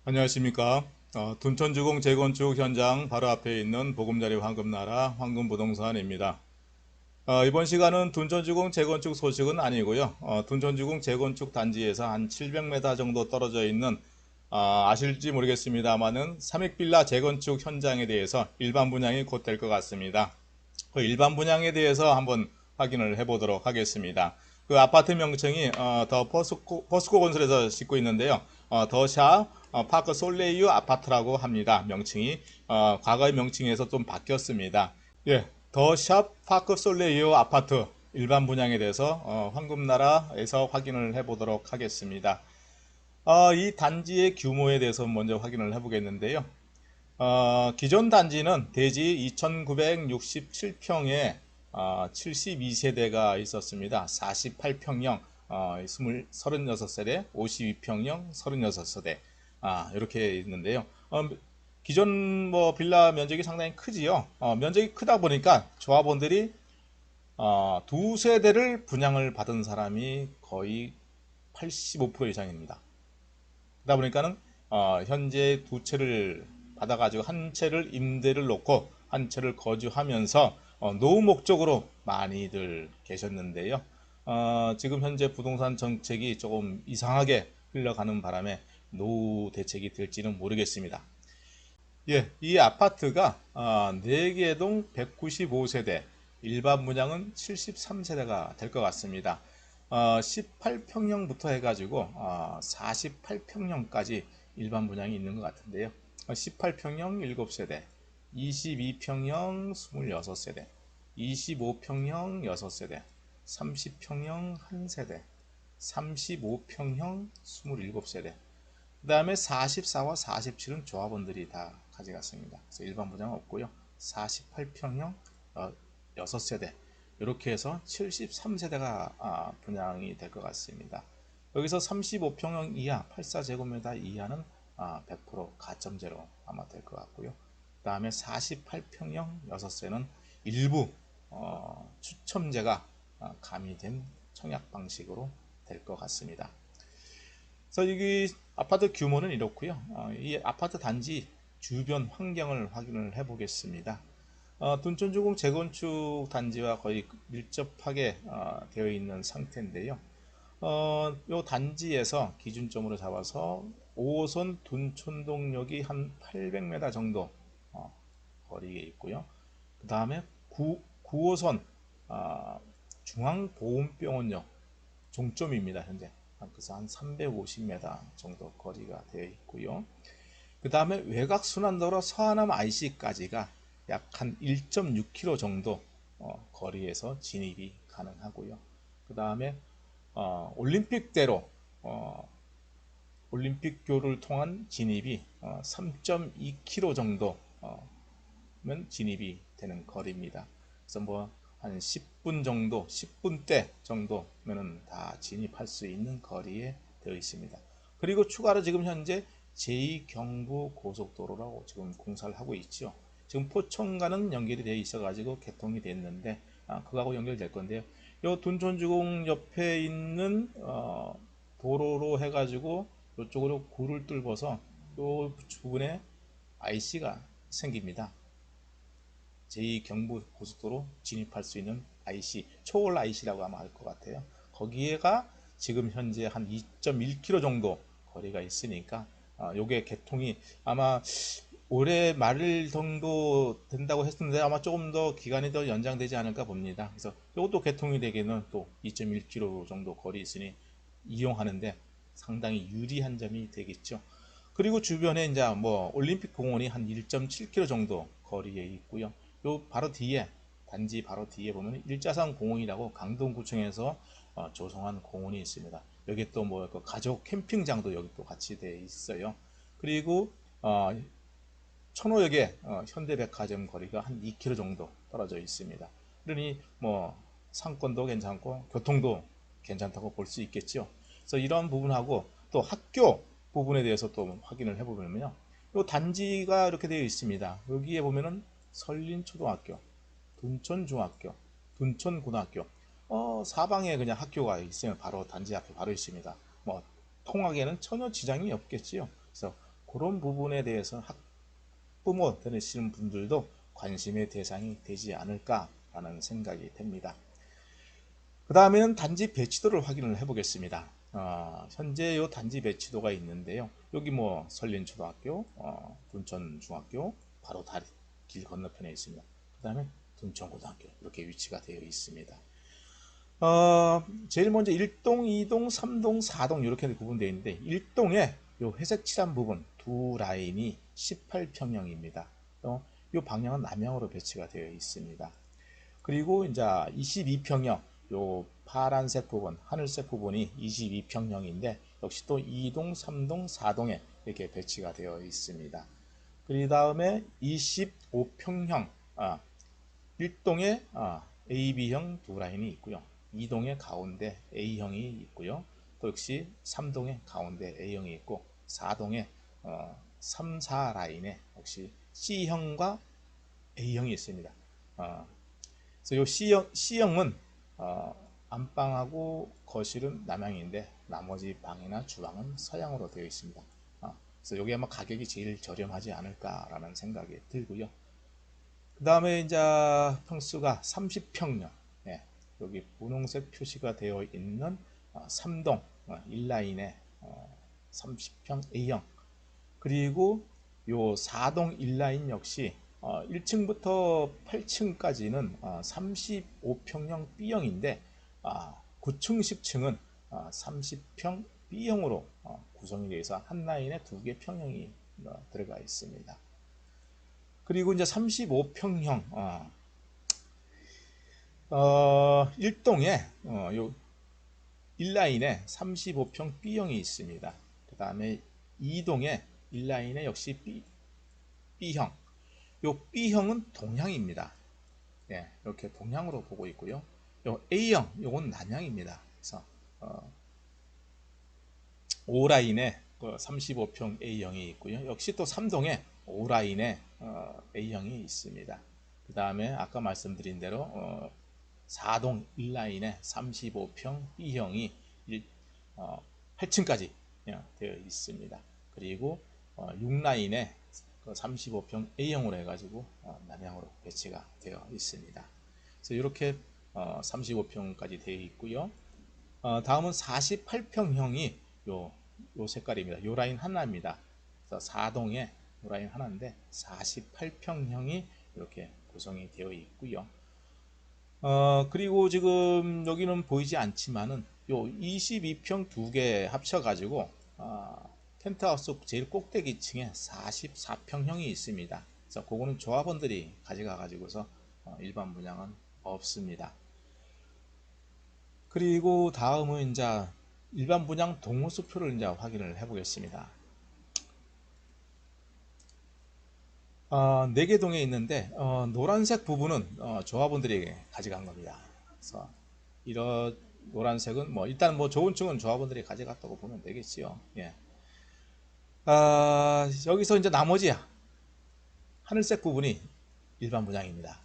안녕하십니까. 둔촌주공 재건축 현장 바로 앞에 있는 보금자리 황금나라 황금부동산입니다. 이번 시간은 둔촌주공 재건축 소식은 아니고요. 둔촌주공 재건축 단지에서 한 700m 정도 떨어져 있는 아실지 모르겠습니다만은 삼익빌라 재건축 현장에 대해서 일반 분양이 곧 될 것 같습니다. 그 일반 분양에 대해서 한번 확인을 해보도록 하겠습니다. 그 아파트 명칭이 더 포스코 건설에서 짓고 있는데요. 더샤 파크 솔레이유 아파트라고 합니다. 명칭이 과거의 명칭에서 좀 바뀌었습니다. 예, 더샵 파크 솔레이유 아파트 일반 분양에 대해서 황금나라에서 확인을 해보도록 하겠습니다. 이 단지의 규모에 대해서 먼저 확인을 해보겠는데요. 기존 단지는 대지 2967평에 72세대가 있었습니다. 48평형 36세대, 52평형 36세대 이렇게 있는데요. 기존 뭐 빌라 면적이 상당히 크지요. 면적이 크다 보니까 조합원들이 두 세대를 분양을 받은 사람이 거의 85% 이상입니다. 그러다 보니까는 현재 두 채를 받아가지고 한 채를 임대를 놓고 한 채를 거주하면서 노후 목적으로 많이들 계셨는데요. 지금 현재 부동산 정책이 조금 이상하게 흘러가는 바람에 노후 대책이 될지는 모르겠습니다. 예, 이 아파트가 4개동 195세대, 일반 분양은 73세대가 될 것 같습니다. 18평형부터 해가지고 48평형까지 일반 분양이 있는 것 같은데요. 18평형 7세대, 22평형 26세대, 25평형 6세대, 30평형 1세대, 35평형 27세대, 그 다음에 44와 47은 조합원들이 다 가져갔습니다. 그래서 일반 분양은 없고요. 48평형 6세대 이렇게 해서 73세대가 분양이 될 것 같습니다. 여기서 35평형 이하 84제곱미터 이하는 100% 가점제로 아마 될 것 같고요. 그 다음에 48평형 6세는 일부 추첨제가 가미된 청약 방식으로 될 것 같습니다. 그래서 여기 아파트 규모는 이렇고요. 이 아파트 단지 주변 환경을 확인을 해 보겠습니다. 둔촌주공 재건축 단지와 거의 밀접하게 되어 있는 상태인데요. 이 단지에서 기준점으로 잡아서 5호선 둔촌동역이 한 800m 정도 거리에 있고요. 그 다음에 9호선 중앙보훈병원역 종점입니다. 현재 그래서 한 350m 정도 거리가 되어 있고요. 그 다음에 외곽순환도로 서하남 IC까지가 약 한 1.6km 정도 거리에서 진입이 가능하고요. 그 다음에 올림픽대로 올림픽교를 통한 진입이 3.2km 정도면 진입이 되는 거리입니다. 그래서 뭐 한 10분 정도, 10분대 정도면은 다 진입할 수 있는 거리에 되어 있습니다. 그리고 추가로 지금 현재 제2경부 고속도로라고 지금 공사를 하고 있죠. 지금 포천과는 연결이 되어 있어가지고 개통이 됐는데 그거하고 연결될 건데요. 요 둔촌주공 옆에 있는 도로로 해가지고 이쪽으로 구를 뚫어서 요 부분에 IC가 생깁니다. 제2경부 고속도로 진입할 수 있는 IC, 초월 IC라고 아마 할 것 같아요. 거기에가 지금 현재 한 2.1km 정도 거리가 있으니까 요게 개통이 아마 올해 말 정도 된다고 했는데 아마 조금 더 기간이 더 연장되지 않을까 봅니다. 그래서 이것도 개통이 되기는 또 2.1km 정도 거리 있으니 이용하는데 상당히 유리한 점이 되겠죠. 그리고 주변에 이제 뭐 올림픽 공원이 한 1.7km 정도 거리에 있고요. 요 바로 뒤에 단지 바로 뒤에 보면 일자산 공원이라고 강동구청에서 조성한 공원이 있습니다. 여기 또 뭐 가족 캠핑장도 여기 또 같이 돼 있어요. 그리고 천호역에 현대백화점 거리가 한 2km 정도 떨어져 있습니다. 그러니 뭐 상권도 괜찮고 교통도 괜찮다고 볼 수 있겠죠. 그래서 이런 부분하고 또 학교 부분에 대해서 또 확인을 해보면요. 이 단지가 이렇게 되어 있습니다. 여기에 보면은 설린초등학교, 둔촌중학교, 둔촌고등학교, 사방에 그냥 학교가 있으면 바로 단지 앞에 바로 있습니다. 뭐 통학에는 전혀 지장이 없겠지요. 그래서 그런 부분에 대해서 학부모 되시는 분들도 관심의 대상이 되지 않을까라는 생각이 됩니다. 그 다음에는 단지 배치도를 확인을 해 보겠습니다. 현재 요 단지 배치도가 있는데요. 여기 뭐 설린초등학교, 둔천중학교 바로 다리 길 건너편에 있습니다. 그 다음에 둔천고등학교 이렇게 위치가 되어 있습니다. 제일 먼저 1동, 2동, 3동, 4동 이렇게 구분되어 있는데 1동에 요 회색 칠한 부분 두 라인이 18평형입니다. 요 방향은 남향으로 배치가 되어 있습니다. 그리고 이제 22평형 요 파란색 부분, 하늘색 부분이 22평형인데 역시 또 2동, 3동, 4동에 이렇게 배치가 되어 있습니다. 그 다음에 25평형 1동에 AB형 두 라인이 있고요. 2동의 가운데 A형이 있고요. 또 역시 3동의 가운데 A형이 있고 4동의 3, 4 라인에 역시 C형과 A형이 있습니다. 그래서 이 C형은 안방하고 거실은 남향인데 나머지 방이나 주방은 서양으로 되어 있습니다. 그래서 여기 아마 가격이 제일 저렴하지 않을까라는 생각이 들고요. 그 다음에 이제 평수가 30평형, 여기 분홍색 표시가 되어 있는 3동 1라인에 30평 A형, 그리고 요 4동 1라인 역시 1층부터 8층까지는 35평형 B형인데 9층, 10층은 30평 B형으로 구성이 되어 있어 한 라인에 두 개 평형이 들어가 있습니다. 그리고 이제 35평형 1동에 요 1라인에 35평 B형이 있습니다. 그 다음에 2동에 1라인에 역시 B형. 요 B형은 동향입니다. 이렇게 동향으로 보고 있고요. 요 A형, 요건 남향입니다. 그래서 5라인에 35평 A형이 있고요. 역시 또 3동에 5라인에 A형이 있습니다. 그 다음에 아까 말씀드린 대로 4동 1라인에 35평 B형이 8층까지 되어 있습니다. 그리고 6라인에 35평 A형으로 해가지고 남향으로 배치가 되어 있습니다. 그래서 이렇게 35평까지 되어 있고요. 다음은 48평형이 요 색깔입니다. 요 라인 하나입니다. 그래서 4동에 요 라인 하나인데 48평형이 이렇게 구성이 되어 있고요. 그리고 지금 여기는 보이지 않지만은 요 22평 두 개 합쳐가지고 텐트하우스 제일 꼭대기 층에 44평형이 있습니다. 그래서 그거는 조합원들이 가져가 가지고서 일반 분양은 없습니다. 그리고 다음은 이제 일반 분양 동호수표를 이제 확인을 해 보겠습니다. 4개 동에 있는데 노란색 부분은 조합원들이 가져간 겁니다. 그래서 이런 노란색은 뭐 일단 뭐 좋은 층은 조합원들이 가져갔다고 보면 되겠지요. 여기서 이제 나머지 하늘색 부분이 일반 분양입니다.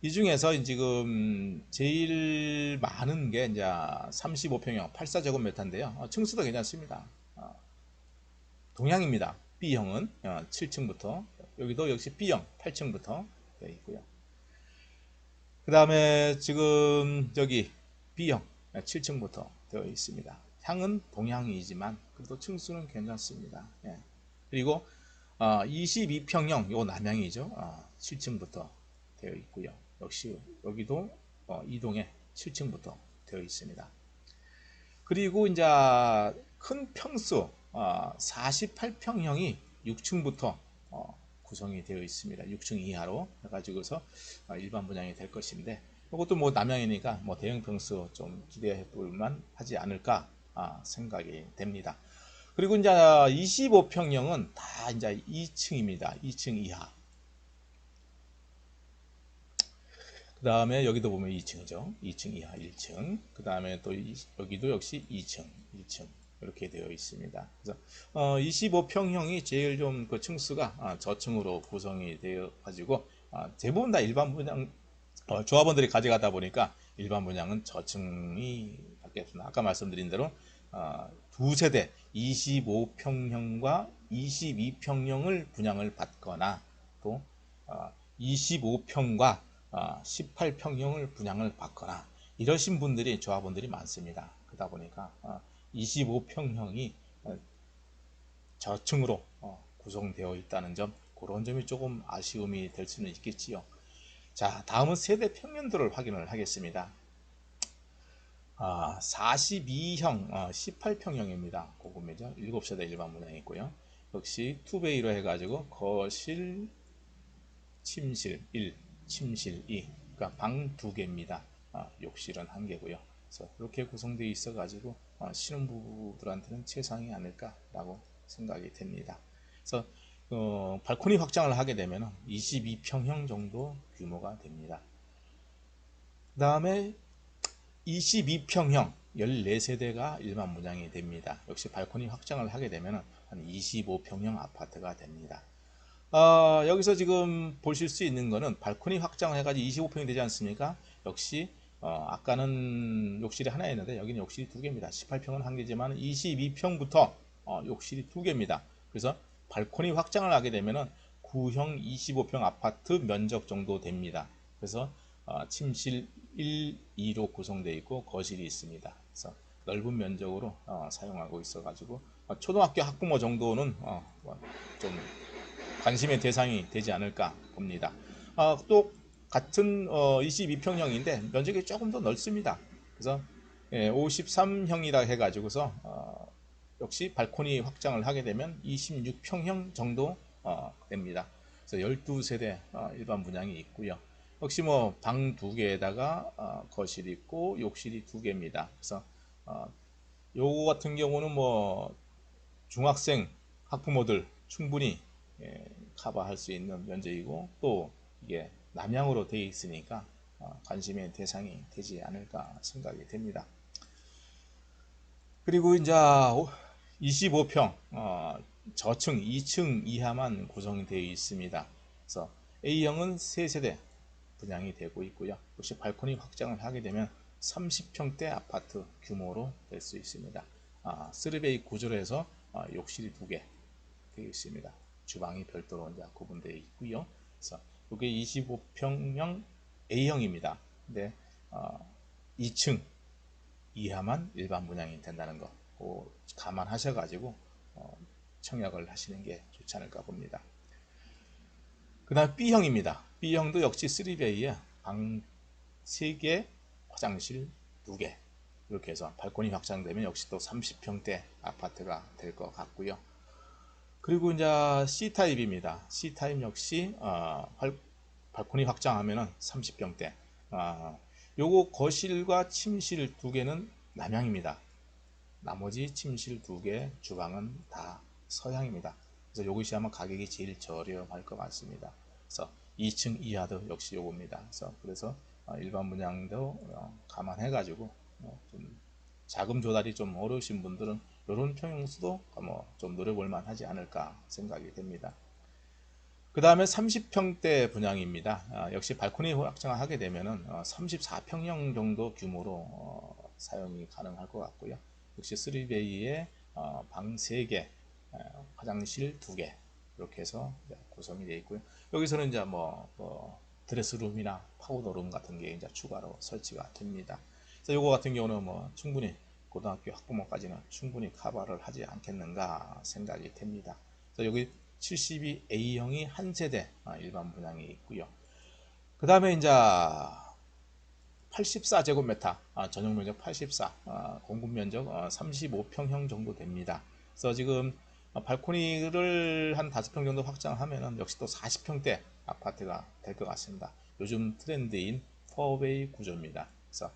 이 중에서 지금 제일 많은 게 이제 35평형 84제곱미터인데요. 층수도 괜찮습니다. 동향입니다. B형은 7층부터, 여기도 역시 B형 8층부터 되어 있고요. 그 다음에 지금 여기 B형 7층부터 되어 있습니다. 향은 동향이지만 그래도 층수는 괜찮습니다. 그리고 22평형 요 남향이죠. 7층부터 되어 있고요. 역시 여기도 이동에 7층부터 되어 있습니다. 그리고 이제 큰 평수 48평형이 6층부터 구성이 되어 있습니다. 6층 이하로 해가지고서 일반 분양이 될 것인데 이것도 뭐 남향이니까 뭐 대형 평수 좀 기대해 볼만 하지 않을까 생각이 됩니다. 그리고 이제 25평형은 다 이제 2층입니다. 2층 이하. 그 다음에 여기도 보면 2층이죠. 2층 이하 1층. 그 다음에 또 여기도 역시 2층, 1층 이렇게 되어 있습니다. 그래서 25평형이 제일 좀 그 층수가 저층으로 구성이 되어 가지고 대부분 다 일반 분양 조합원들이 가져가다 보니까 일반 분양은 저층이 받겠습니다. 아까 말씀드린 대로 두 세대 25평형과 22평형을 분양을 받거나 또 25평과 18평형을 분양을 받거나 이러신 분들이 조합원들이 많습니다. 그러다 보니까 25평형이 저층으로 구성되어 있다는 점, 그런 점이 조금 아쉬움이 될 수는 있겠지요. 자, 다음은 세대 평면도를 확인을 하겠습니다. 42형 18평형입니다. 고급이죠. 7세대 일반 분양이 있고요. 역시 투베이로 해가지고 거실, 침실 1, 침실 2, 그러니까 방 2개입니다. 욕실은 1개고요. 그래서 이렇게 구성되어 있어가지고 신혼부부들한테는 최상이 아닐까라고 생각이 됩니다. 그래서 발코니 확장을 하게 되면 22평형 정도 규모가 됩니다. 그 다음에 22평형 14세대가 일반 분양이 됩니다. 역시 발코니 확장을 하게 되면 한 25평형 아파트가 됩니다. 여기서 지금 보실 수 있는 거는 발코니 확장을 해가지고 25평이 되지 않습니까? 역시 아까는 욕실이 하나였는데 여기는 욕실이 2개입니다. 18평은 1개지만 22평부터 욕실이 2개입니다. 그래서 발코니 확장을 하게 되면 구형 25평 아파트 면적 정도 됩니다. 그래서 침실 1, 2로 구성되어 있고 거실이 있습니다. 그래서 넓은 면적으로 사용하고 있어가지고 초등학교 학부모 정도는 좀 관심의 대상이 되지 않을까 봅니다. 또 같은 22평형인데 면적이 조금 더 넓습니다. 그래서 53형이라 해가지고서 역시 발코니 확장을 하게 되면 26평형 정도 됩니다. 그래서 12세대 일반 분양이 있고요. 역시 뭐 방 2개에다가 거실이 있고 욕실이 2개입니다. 그래서 요거 같은 경우는 뭐 중학생 학부모들 충분히 커버할 수 있는 면적이고 또 이게 남향으로 되어 있으니까 관심의 대상이 되지 않을까 생각이 됩니다. 그리고 이제 25평 저층 2층 이하만 구성이 되어 있습니다. 그래서 A형은 3세대 분양이 되고 있고요. 역시 발코니 확장을 하게 되면 30평대 아파트 규모로 될 수 있습니다. 3베이 구조로 해서 욕실이 2개 되어 있습니다. 주방이 별도로 이제 구분되어 있고요. 그래서 이게 25평형 A형입니다. 근데 2층 이하만 일반 분양이 된다는 거 감안하셔가지고 청약을 하시는 게 좋지 않을까 봅니다. 그 다음 B형입니다. B형도 역시 3베이에 방 3개, 화장실 2개 이렇게 해서 발코니 확장되면 역시 또 30평대 아파트가 될 것 같고요. 그리고 이제 C타입입니다. C타입 역시 발코니 확장하면 30평대. 요거 거실과 침실 2개는 남향입니다. 나머지 침실 2개, 주방은 다 서향입니다. 그래서 요것이 아마 가격이 제일 저렴할 것 같습니다. 그래서 2층 이하도 역시 요겁니다. 그래서 일반 분양도 감안해 가지고 좀 자금 조달이 좀 어려우신 분들은 이런 평형수도 좀 노려볼 만하지 않을까 생각이 됩니다. 그 다음에 30평대 분양입니다. 역시 발코니 확장을 하게 되면 34평형 정도 규모로 사용이 가능할 것 같고요. 역시 3베이에 방 3개, 화장실 2개 이렇게 해서 구성이 되어 있고요. 여기서는 이제 드레스룸이나 파우더룸 같은 게 이제 추가로 설치가 됩니다. 그래서 요거 같은 경우는 충분히 고등학교 학부모까지는 충분히 커버를 하지 않겠는가 생각이 됩니다. 그래서 여기 72A형이 한 세대 일반 분양이 있고요. 그 다음에 이제 84제곱미터 전용 면적 84 공급 면적 35평형 정도 됩니다. 그래서 지금 발코니를 한 5평 정도 확장하면 역시 또 40평대 아파트가 될 것 같습니다. 요즘 트렌드인 4베이 구조입니다. 그래서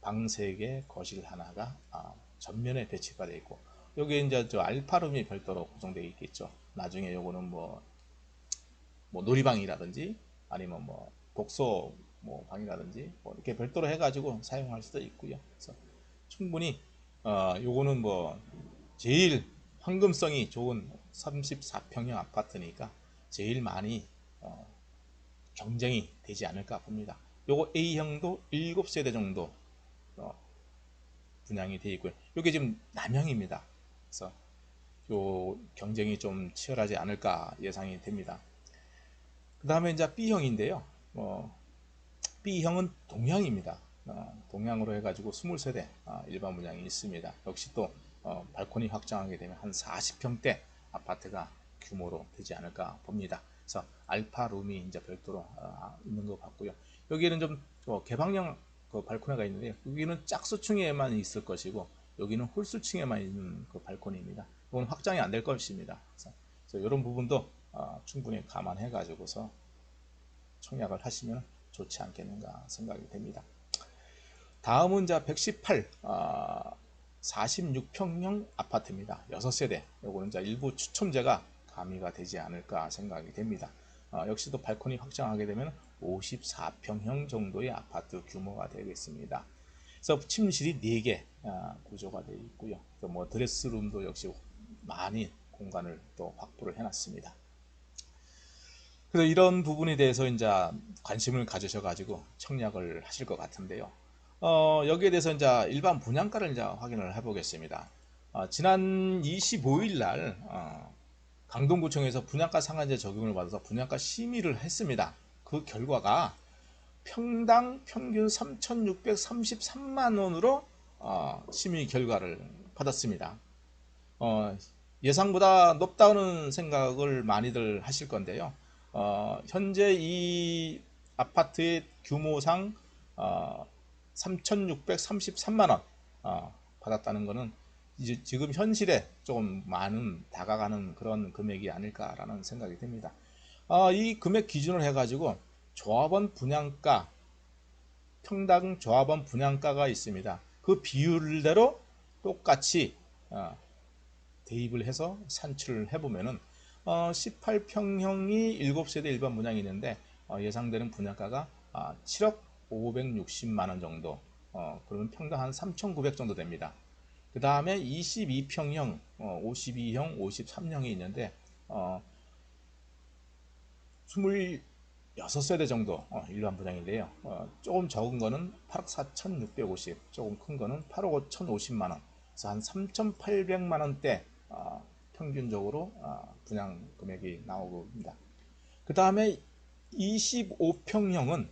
방 3개, 거실 하나가 전면에 배치가 되어 있고 여기 이제 저 알파룸이 별도로 구성되어 있겠죠. 나중에 요거는 놀이방이라든지 아니면 독서 방이라든지 이렇게 별도로 해가지고 사용할 수도 있고요. 그래서 충분히 요거는 제일 황금성이 좋은 34평형 아파트니까 제일 많이 경쟁이 되지 않을까 봅니다. 요거 A형도 7세대 정도 분양이 되어 있고요. 이게 지금 남향입니다. 그래서 요 경쟁이 좀 치열하지 않을까 예상이 됩니다. 그 다음에 이제 B형인데요. B형은 동향입니다. 동향으로 해가지고 23대 일반 분양이 있습니다. 역시 또 발코니 확장하게 되면 한 40평대 아파트가 규모로 되지 않을까 봅니다. 그래서 알파룸이 이제 별도로 있는 것 같고요. 여기는 좀 개방형 그 발코니가 있는데 여기는 짝수층에만 있을 것이고 여기는 홀수층에만 있는 그 발코니입니다. 이건 확장이 안 될 것입니다. 그래서 이런 부분도 충분히 감안해 가지고서 청약을 하시면 좋지 않겠는가 생각이 됩니다. 다음은 이제 118 46평형 아파트입니다. 6세대. 요거는 이제 일부 추첨제가 가미가 되지 않을까 생각이 됩니다. 역시도 발코니 확장하게 되면 54평형 정도의 아파트 규모가 되겠습니다. 그래서 침실이 4개 구조가 되어 있고요. 또 뭐 드레스룸도 역시 많이 공간을 또 확보를 해놨습니다. 그래서 이런 부분에 대해서 이제 관심을 가지셔가지고 청약을 하실 것 같은데요. 여기에 대해서 이제 일반 분양가를 이제 확인을 해보겠습니다. 지난 25일 날 강동구청에서 분양가 상한제 적용을 받아서 분양가 심의를 했습니다. 그 결과가 평당 평균 3,633만 원으로 심의 결과를 받았습니다. 예상보다 높다는 생각을 많이들 하실 건데요. 현재 이 아파트의 규모상 3,633만 원 받았다는 것은 이제 지금 현실에 조금 많은 다가가는 그런 금액이 아닐까라는 생각이 듭니다. 이 금액 기준을 해가지고 조합원 분양가, 평당 조합원 분양가가 있습니다. 그 비율대로 똑같이 대입을 해서 산출을 해보면은 18평형이 7세대 일반 분양이 있는데 예상되는 분양가가 7억 560만 원 정도, 그러면 평당 한 3,900 정도 됩니다. 그 다음에 22평형, 52형, 53형이 있는데 26세대 정도 일반 분양인데요. 조금 적은 거는 8억 4,650, 조금 큰 거는 8억 5,050만 원, 그래서 한 3,800만 원대 평균적으로 분양 금액이 나옵니다. 그 다음에 25평형은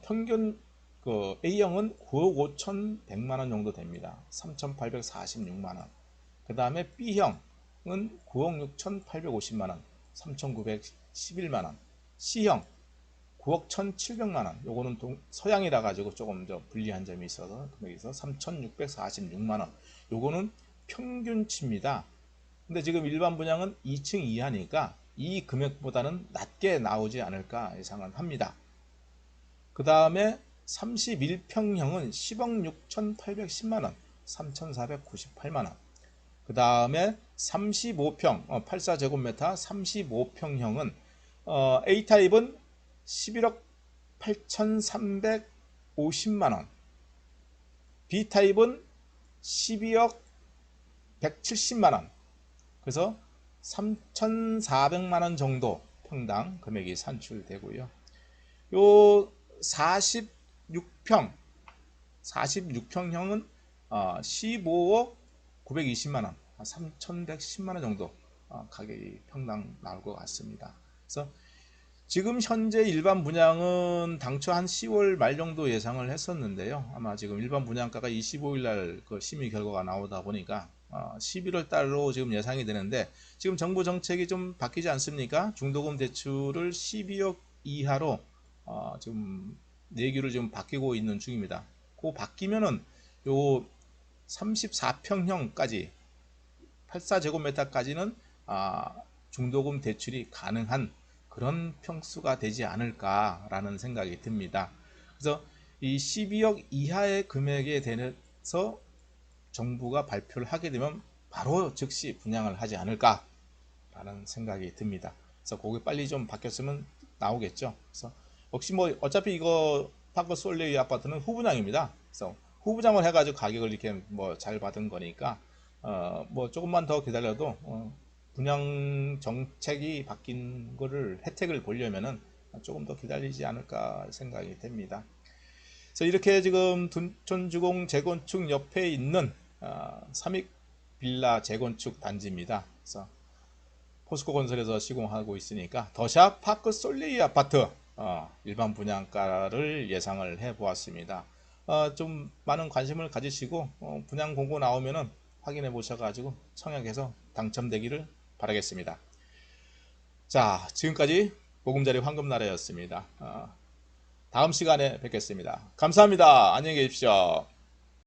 평균 그 A형은 9억 5,100만 원 정도 됩니다. 3,846만 원. 그 다음에 B형은 9억 6,850만 원, 3,911만 원. C형 9억 1,700만 원. 요거는 서양이라 가지고 조금 더 불리한 점이 있어서 금액이 있어서 3,646만 원. 요거는 평균치입니다. 근데 지금 일반 분양은 2층 이하니까 이 금액보다는 낮게 나오지 않을까 예상은 합니다. 그 다음에 31평형은 10억 6,810만 원, 3,498만 원. 그 다음에 35평, 84제곱미터 35평형은 A타입은 11억 8,350만 원, B타입은 12억 170만 원, 그래서 3,400만 원 정도 평당 금액이 산출되고요. 요 46평형은 15억 920만 원, 3,110만 원 정도 가격이 평당 나올 것 같습니다. 그래서 지금 현재 일반 분양은 당초 한 10월 말 정도 예상을 했었는데요. 아마 지금 일반 분양가가 25일 날 그 심의 결과가 나오다 보니까 11월 달로 지금 예상이 되는데, 지금 정부 정책이 좀 바뀌지 않습니까? 중도금 대출을 12억 이하로 지금 내규를 좀 바뀌고 있는 중입니다. 그 바뀌면은 요 34평형까지 84제곱미터까지는 중도금 대출이 가능한 그런 평수가 되지 않을까라는 생각이 듭니다. 그래서 이 12억 이하의 금액에 대해서 정부가 발표를 하게 되면 바로 즉시 분양을 하지 않을까라는 생각이 듭니다. 그래서 그게 빨리 좀 바뀌었으면 나오겠죠. 그래서 혹시 뭐 어차피 이거 파크 솔레이 아파트는 후분양입니다. 그래서 후분양을 해가지고 가격을 이렇게 뭐 잘 받은 거니까 뭐 조금만 더 기다려도 분양 정책이 바뀐 거를 혜택을 보려면은 조금 더 기다리지 않을까 생각이 됩니다. 그래서 이렇게 지금 둔촌주공 재건축 옆에 있는 삼익 빌라 재건축 단지입니다. 그래서 포스코 건설에서 시공하고 있으니까 더샵 파크 솔레이 아파트 일반 분양가를 예상을 해 보았습니다. 좀 많은 관심을 가지시고 분양 공고 나오면은 확인해 보셔가지고 청약해서 당첨되기를 바라겠습니다. 자, 지금까지 보금자리 황금나라였습니다. 다음 시간에 뵙겠습니다. 감사합니다. 안녕히 계십시오.